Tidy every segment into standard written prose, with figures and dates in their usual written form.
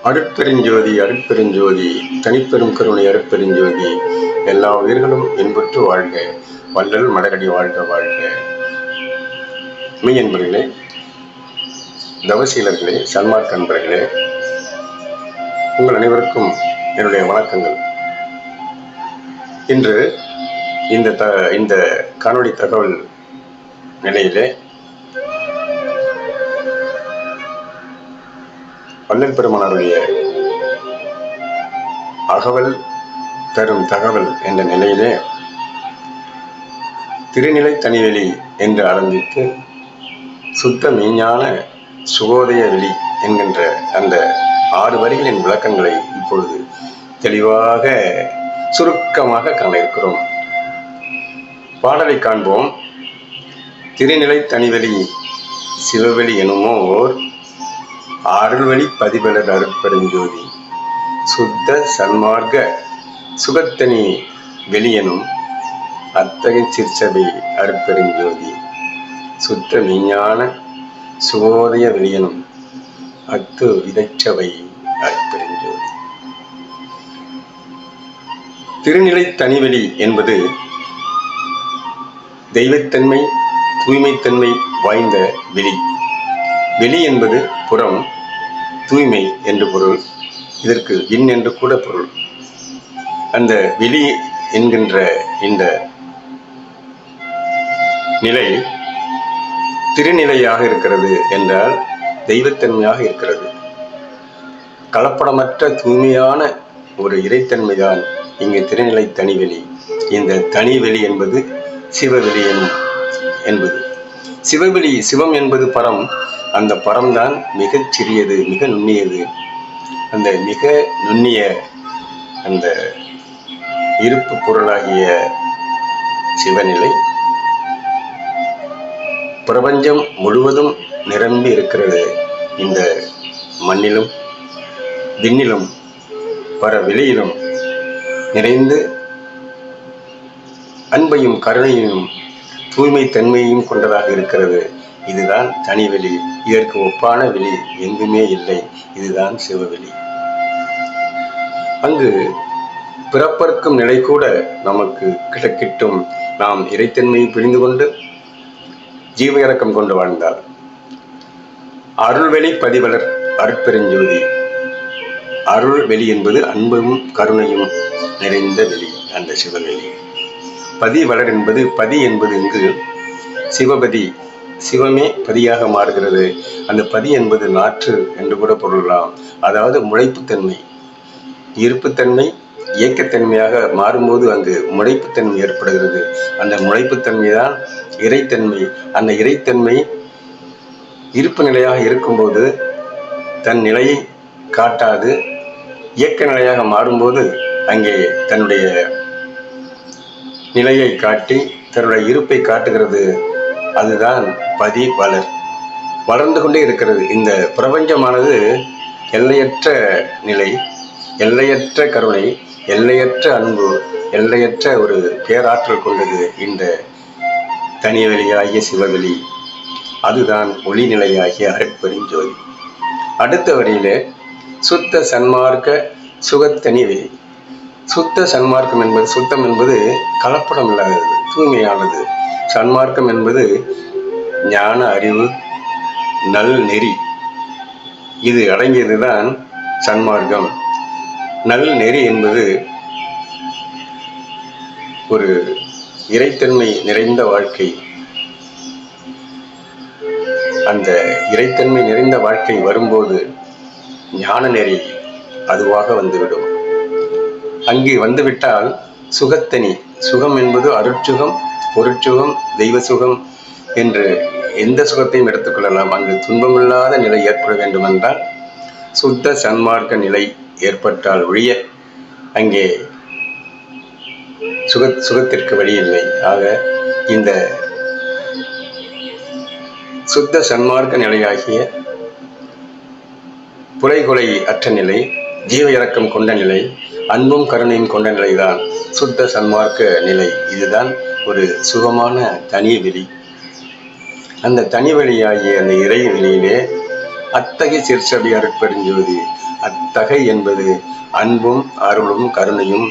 அருட்பெருஞ்சோதி அருட்பெருஞ்சோதி தனிப்பெரும் கருணை அருட்பெருஞ்சோதி. எல்லா உயிர்களும் இன்புற்று வாழ்க, வள்ளல் மடரடி வாழ்க வாழ்க. மெய்யன்பர்களே, தவசீலர்களே, சன்மார்க்க அன்பர்களே, உங்கள் அனைவருக்கும் என்னுடைய வணக்கங்கள். இன்று இந்த காணொளி தகவல் நிலையிலே வள்ளல் பெருமானாருடைய அகவல் தரும் தகவல் என்ற நிலையிலே திருநிலை தனிவெளி என்று ஆரம்பித்து சுத்த மெய்ஞான சுகோதய வெளி என்கின்ற அந்த 6 வரிகளின் விளக்கங்களை இப்பொழுது தெளிவாக சுருக்கமாக காண இருக்கிறோம். பாடலை காண்போம். திருநிலை தனிவெளி சிவவெளி எனுமோர் அருள்வெளி பதிவலர் அருட்பெருஞ்சோதி சுத்த சன்மார்க்க சுகத்தனி வெளியனும் அத்தகை சிற்சபை அருட்பெருஞ்சோதி சுத்த மெய்ஞான சுகோதய வெளியனும் அத்து விதச்சபை அருட்பெருஞ்சோதி. திருநிலை தனிவெளி என்பது தெய்வத்தன்மை தூய்மைத்தன்மை வாய்ந்த வெளி. வெளி என்பது புறம், தூய்மை என்று பொருள். இதற்கு விண் என்று கூட பொருள். அந்த வெளி என்கின்ற இந்த நிலை திருநிலையாக இருக்கிறது என்றால் தெய்வத்தன்மையாக இருக்கிறது. கலப்படமற்ற தூய்மையான ஒரு இறைத்தன்மைதான் இங்கு திருநிலை தனிவெளி. இந்த தனிவெளி என்பது சிவவெளி என்பது. சிவவெளி, சிவம் என்பது பரம். அந்த பரம்தான் மிகச் சிறியது, மிக நுண்ணியது. அந்த மிக நுண்ணிய அந்த இருப்பு பொருளாகிய சிவநிலை பிரபஞ்சம் முழுவதும் நிரம்பி இருக்கிறது. இந்த மண்ணிலும் விண்ணிலும் வெளியிலும் நிறைந்து அன்பையும் கருணையையும் தூய்மை தன்மையையும் கொண்டதாக இருக்கிறது. இதுதான் தனிவெளி. இதற்கு ஒப்பான வெளி எங்குமே இல்லை. இதுதான் சிவவெளி. அங்கு பிறப்பறுக்கும் நிலை கூட நமக்கு கிட்டும். நாம் இறைத்தன்மையை புரிந்து கொண்டு ஜீவ இறக்கம் கொண்டு வாழ்ந்தால் அருள்வெளி பதிவலர் அருட்பெருஞ்சோதி. அருள்வெளி என்பது அன்பும் கருணையும் நிறைந்த வெளி, அந்த சிவவெளி. பதிவலர் என்பது, பதி என்பது இங்கு சிவபதி, சிவமே பதியாக மாறுகிறது. அந்த பதி என்பது நாற்று என்று கூட பொருளாம். அதாவது முளைப்புத்தன்மை, இருப்புத்தன்மை இயக்கத்தன்மையாக மாறும்போது அங்கு முளைப்புத்தன்மை ஏற்படுகிறது. அந்த முளைப்புத்தன்மை தான் இறைத்தன்மை. அந்த இறைத்தன்மை இருப்பு நிலையாக இருக்கும்போது தன் நிலையை காட்டாது இயக்க நிலையாக மாறும்போது அங்கே தன்னுடைய நிலையை காட்டி தன்னுடைய இருப்பை காட்டுகிறது. அதுதான் பதி வளர். வளர்ந்து கொண்டே இருக்கிறது. இந்த பிரபஞ்சமானது எல்லையற்ற நிலை, எல்லையற்ற கருணை, எல்லையற்ற அன்பு, எல்லையற்ற ஒரு பேராற்றல் கொண்டது இந்த தனிவெளியாகிய சிவவெளி. அதுதான் ஒளி நிலையாகிய அருட்பெருஞ்சோதி. அடுத்த வரியிலே சுத்த சன்மார்க்க சுகத்தனி வெளி. சுத்த சன்மார்க்கம் என்பது, சுத்தம் என்பது கலப்படம் இல்லாதது, தூய்மையானது. சன்மார்க்கம் என்பது ஞான அறிவு, நல் நெறி, இது அடங்கியதுதான் சன்மார்க்கம். நல் நெறி என்பது ஒரு இறைத்தன்மை நிறைந்த வாழ்க்கை. அந்த இறைத்தன்மை நிறைந்த வாழ்க்கை வரும்போது ஞான நெறி அதுவாக வந்துவிடும். அங்கே வந்துவிட்டால் சுகத்தனி, சுகம் என்பது அருட்சுகம், பொருட்சுகம், தெய்வ சுகம் என்று எந்த சுகத்தையும் எடுத்துக்கொள்ளலாம். அங்கு துன்பமில்லாத நிலை ஏற்பட வேண்டுமென்றால் சுத்த சன்மார்க்க நிலை ஏற்பட்டால் ஒழிய அங்கே சுகத்திற்கு வழி இல்லை. ஆக இந்த சுத்த சன்மார்க்க நிலையாகிய புலைகொலை அற்ற நிலை, ஜீவ இறக்கம் கொண்ட நிலை, அன்பும் கருணையும் கொண்ட நிலைதான் சுத்த சன்மார்க்க நிலை. இதுதான் ஒரு சுகமான தனி வெளி. அந்த தனி வெளியாகிய அந்த இறை வெளியிலே அத்தகைய சிற்சபை அருட்பெருஞ்சோதி அத்தகை என்பது அன்பும் அருளும் கருணையும்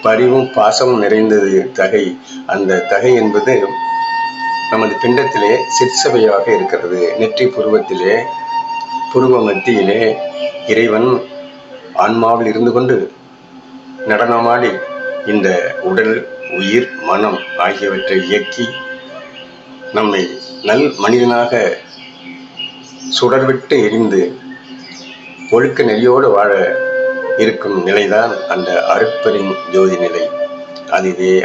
பரிவும் பாசமும் நிறைந்தது தகை. அந்த தகை என்பது நமது பிண்டத்திலே சிற்சபையாக இருக்கிறது. நெற்றி புருவத்திலே புருவ மத்தியிலே இறைவன் ஆன்மாவில் இருந்து கொண்டு நடனமாடி இந்த உடல், உயிர், மனம் ஆகியவற்றை இயக்கி நம்மை நல் மனிதனாக சுடர்விட்டு எரிந்து ஒழுக்க நெறியோடு வாழ இருக்கும் நிலைதான் அந்த அருட்பெரும் ஜோதி நிலை.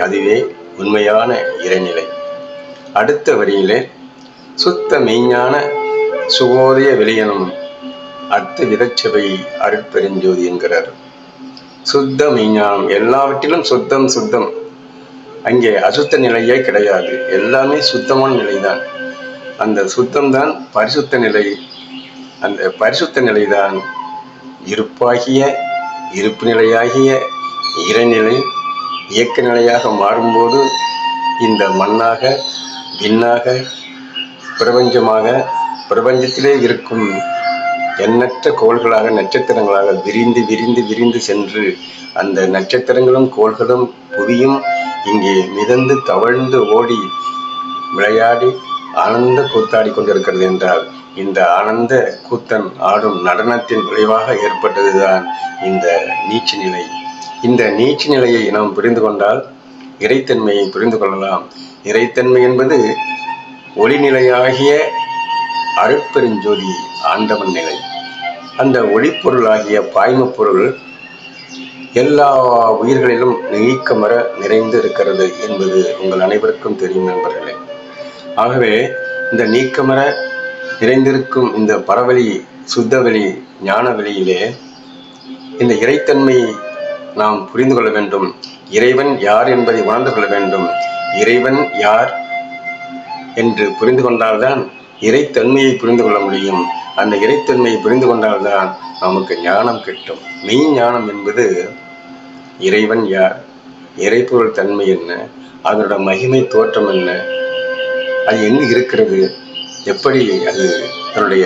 அதுவே உண்மையான இறைநிலை. அடுத்த வரியிலே சுத்த மெய்ஞான சுகோதய வெளியனும் அர்த்த விதச்சபை அருட்பெருஞ்சோதி என்கிறார். சுத்த மெய்ஞானம், எல்லாவற்றிலும் சுத்தம். அங்கே அசுத்த நிலையே கிடையாது. எல்லாமே சுத்தமான நிலைதான். அந்த சுத்தம்தான் பரிசுத்த நிலை. அந்த பரிசுத்த நிலைதான் இருப்பாகிய இருப்பு நிலையாகிய இறைநிலை இயக்க நிலையாக மாறும்போது இந்த மண்ணாக, விண்ணாக, பிரபஞ்சமாக, பிரபஞ்சத்திலே இருக்கும் எண்ணற்ற கோள்களாக, நட்சத்திரங்களாக விரிந்து சென்று அந்த நட்சத்திரங்களும் கோள்களும் புவியும் இங்கே மிதந்து தவழ்ந்து ஓடி விளையாடி ஆனந்த கூத்தாடி கொண்டிருக்கிறது என்றால், இந்த ஆனந்த கூத்தன் ஆடும் நடனத்தின் விளைவாக ஏற்பட்டதுதான் இந்த நீட்சி நிலை. இந்த நீட்சி நிலையை நாம் புரிந்து கொண்டால் இறைத்தன்மையை புரிந்து கொள்ளலாம். இறைத்தன்மை என்பது ஒளிநிலையாகிய அருட்பெருஞ்சோதி ஆண்டவன் நிலை. அந்த ஒளிப்பொருளாகிய பாய்ம பொருள் எல்லா உயிர்களிலும் நீக்கமர நிறைந்து இருக்கிறது என்பது உங்கள் அனைவருக்கும் தெரியும் நண்பர்களே. ஆகவே இந்த நீக்கமர நிறைந்திருக்கும் இந்த பரவெளி, சுத்தவெளி, ஞான வெளியிலே இந்த இறைத்தன்மையை நாம் புரிந்து கொள்ள வேண்டும். இறைவன் யார் என்பதை உணர்ந்து கொள்ள வேண்டும். இறைவன் யார் என்று புரிந்து கொண்டால்தான் இறைத்தன்மையை புரிந்து கொள்ள முடியும். அந்த இறைத்தன்மையை புரிந்து கொண்டால்தான் நமக்கு ஞானம் கிட்டும். மெய் ஞானம் என்பது இறைவன் யார், இறைப்பொருள் தன்மை என்ன, அதனோட மகிமை தோற்றம் என்ன, அது எங்கு இருக்கிறது, எப்படி அது தன்னுடைய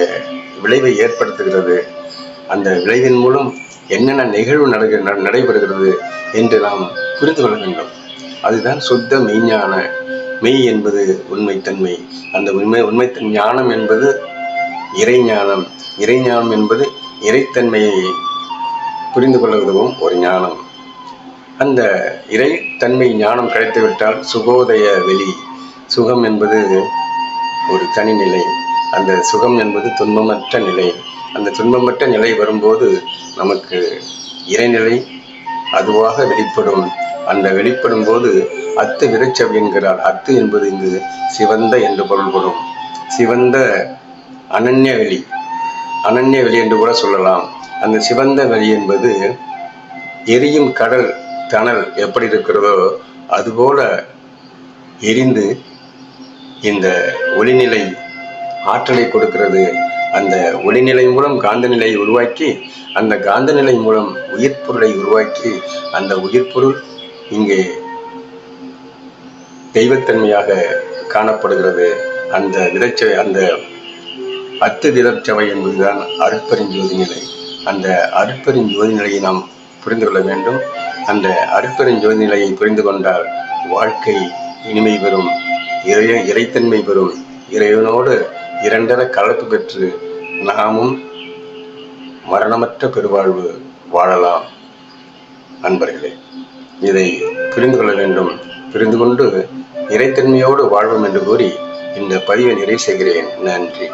விளைவை ஏற்படுத்துகிறது, அந்த விளைவின் மூலம் என்னென்ன நிகழ்வு நடைபெறுகிறது என்று நாம் புரிந்து கொள்ள வேண்டும். அதுதான் சுத்த மெய்ஞான. மெய் என்பது உண்மைத்தன்மை. அந்த உண்மை ஞானம் என்பது இறைஞானம். இறைஞானம் என்பது இறைத்தன்மையை புரிந்து கொள்ள உதவும் ஒரு ஞானம். அந்த இறைத்தன்மை ஞானம் கிடைத்துவிட்டால் சுகோதய வெளி. சுகம் என்பது ஒரு தனிநிலை. அந்த சுகம் என்பது துன்பமற்ற நிலை. அந்த துன்பமற்ற நிலை வரும்போது நமக்கு இறைநிலை அதுவாக வெளிப்படும். அந்த வெளிப்படும் போது அத்து விரைச்சவி என்கிறார். அத்து என்பது இங்கு சிவந்த என்று பொருள்படும். சிவந்த அனன்ய வெளி, அனன்ய வெளி என்று கூட சொல்லலாம். அந்த சிவந்த வெளி என்பது எரியும் கடல் தணல் எப்படி இருக்கிறதோ அதுபோல எரிந்து இந்த ஒளிநிலை ஆற்றலை கொடுக்கிறது. அந்த ஒளிநிலை மூலம் காந்த நிலையை உருவாக்கி, அந்த காந்த நிலை மூலம் உயிர் பொருளை உருவாக்கி, அந்த உயிர் பொருள் இங்கே தெய்வத்தன்மையாக காணப்படுகிறது. அந்த விதைச்சவை, அந்த அத்து விதச்சவை என்பதுதான் அருட்பெருஞ்சோதி நிலை. அந்த அருட்பெருஞ்சோதி நிலையை நாம் புரிந்து கொள்ள வேண்டும். அந்த அருட்பெருஞ்சோதி நிலையை புரிந்து கொண்டால் வாழ்க்கை இனிமை பெறும், இறைத்தன்மை பெறும். இறைவனோடு இரண்டர கலப்பு பெற்று நாமும் மரணமற்ற பெருவாழ்வு வாழலாம். அன்பர்களே, இதை புரிந்து கொள்ள வேண்டும். புரிந்து கொண்டு இறைத்தன்மையோடு வாழ்வோம் என்று கூறி இந்த பதிவை நிறைவு செய்கிறேன். நன்றி.